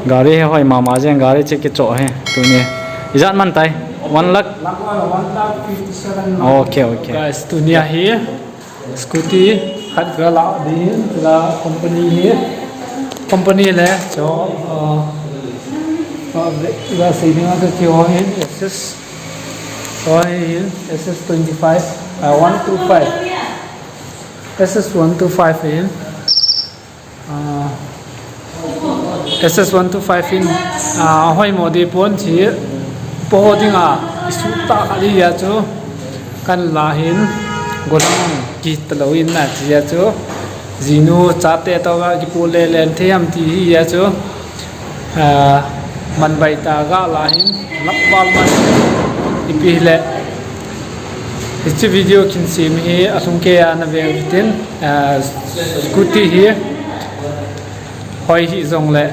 गाड़ी है भाई मामा जी गाड़ी चेक के चो है तूने इजाज़ मन ताई 1 lakh okay okay guys dunia here scooty hat gala di la company here company le cho la saving as ke ho hin SS so hin SS 25 125 SS 125 hin SS 125 in hoi modi pon chi po dinga isu ta khali ya chu kan la hin golang ki taloin na chi ya chu zinu chate to ga ki pole len thiam ti ya chu man bai ta ga la hin lakbal man ipi le this video kin sim hi asum ke ana ve tin scooty hi hoi hi zong le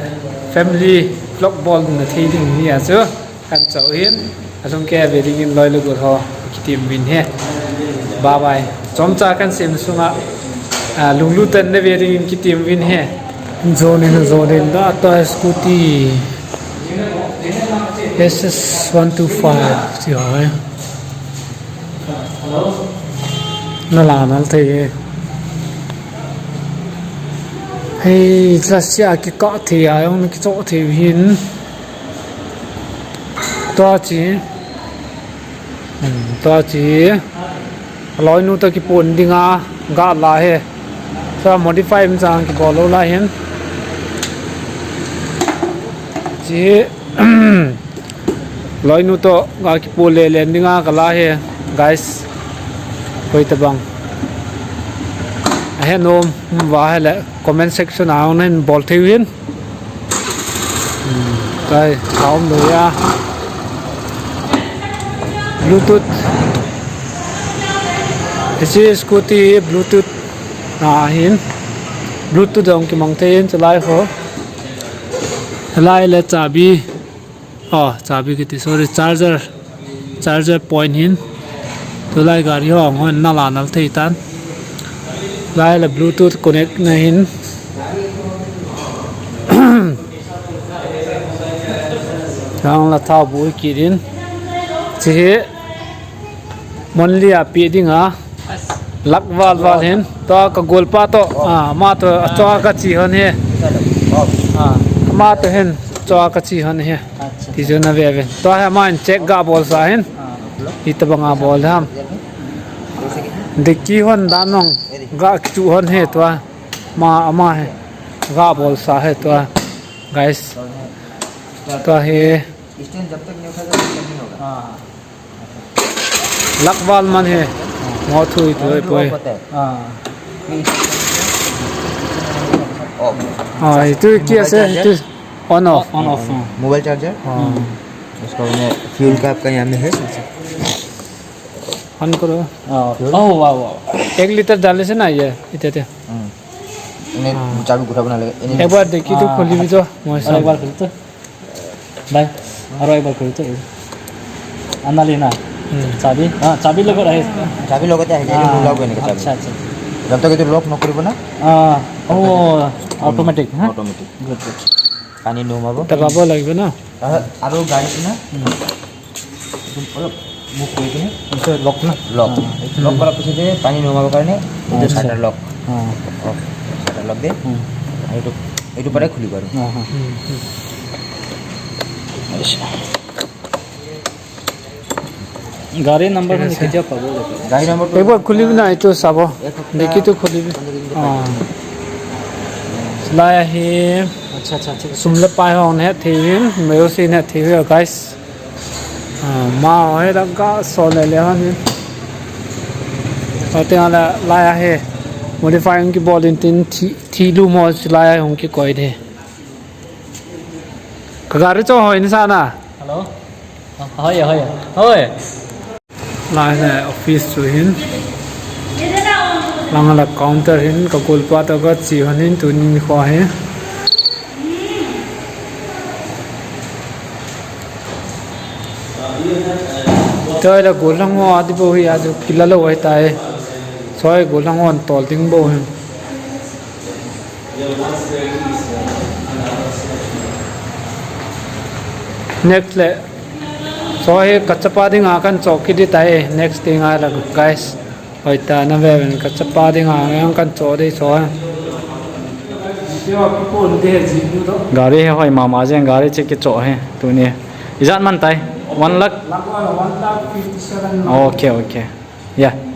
family vlog ball na thi ding hi a chu kan chau hin asum ke ve ding in loi lu gur ho ki tim win he bye bye chom cha kan sim sunga lunglu tan ne ve ding in ki tim win he zone da to scooty SS 125 chi hoi nó là nó thì hay là xe cái cọ thì ông cái chỗ thì hiến to chỉ lối nu ta cái bồn đi ngã gạt lại he sao modify mình sang cái bỏ lâu lại hiến chỉ lối nu to gạt cái bồn lên đi ngã gạt lại he guys coi tập bằng hẹn ôm và hay là comment section nào nên bỏ theo hiến đây tháo người ra Bluetooth cái scooty Bluetooth hiến Bluetooth dòng cái mong thấy hiến cho lại khó lại là chabi chabi cái sorry charger point hiến tôi lại gari ho ngon na la na thei tan lại là Bluetooth connect na hin đang là thao bui kirin chỉ monlia pi dinga lakwal hin to ka golpa to ma to cho ka chi hon he ma to hin cho ka chi hon he ti jo na ve to ha man check ga bol sa hin itabanga bol ham dekhi hon danong ga chu hon he to ma ama he ga bol sa he to guys to he stand जब तक नहीं उठा तब तक नहीं होगा lakbal man he ngo thui thui poi itu kia se itu on off mobile charger उसका में फ्यूल का आपका यहाँ में है on करो wow 1 लीटर डाले से ना ये इतने इन्हें चाबी गुठा बना लेगा एक बार देखी तो खोली भी तो एक बार खोल तो भाई और एक बार खोल तो अन्ना लेना चाबी चाबी लगा रहे चाबी लगाते हैं ये लॉक होने का चाबी अच्छा जब तक ये लॉक न करिबो ना ऑटोमेटिक गुड पानी नो माबो दबाबो लागबो ना आरो गाड़ी ना मुख कोई के इसे लॉक लॉक वाला पीछे दे पानी नो माबो करने ये शटर लॉक शटर लॉक दे एटू परे खुली करो गाड़ी नंबर में कितना पाबो गाड़ी नंबर एक बार खुली भी ना तो साबो देखी तो खुली भी लाया है अच्छा सुमले पाए हो ने थेविन मेरे से ने थेवे गाइस मां है लगा सोले ले हन और तेला लाया है मॉडिफाइंग की बॉल इन थी लू मॉल लाया है उनकी कोई दे गाड़ी तो हो इंसान ना हेलो होय लाइन है ऑफिस जो हिन लांगला काउंटर हिन का गोलपा तो का चिहन हिन तुन खो है तो ये गोलंगो आदि बो ही आज किला लो है ताए सोए गोलंगो तोल दिंग बो है next le so he kachapa ding akan choki di tai next thing I la guys hoita na ve kachapa ding ang kan cho dei so yo ko de ji du do gari he hoi mama jeng gari che ke cho he tu ni izat man tai 1 lakh 1,57,000 okay yeah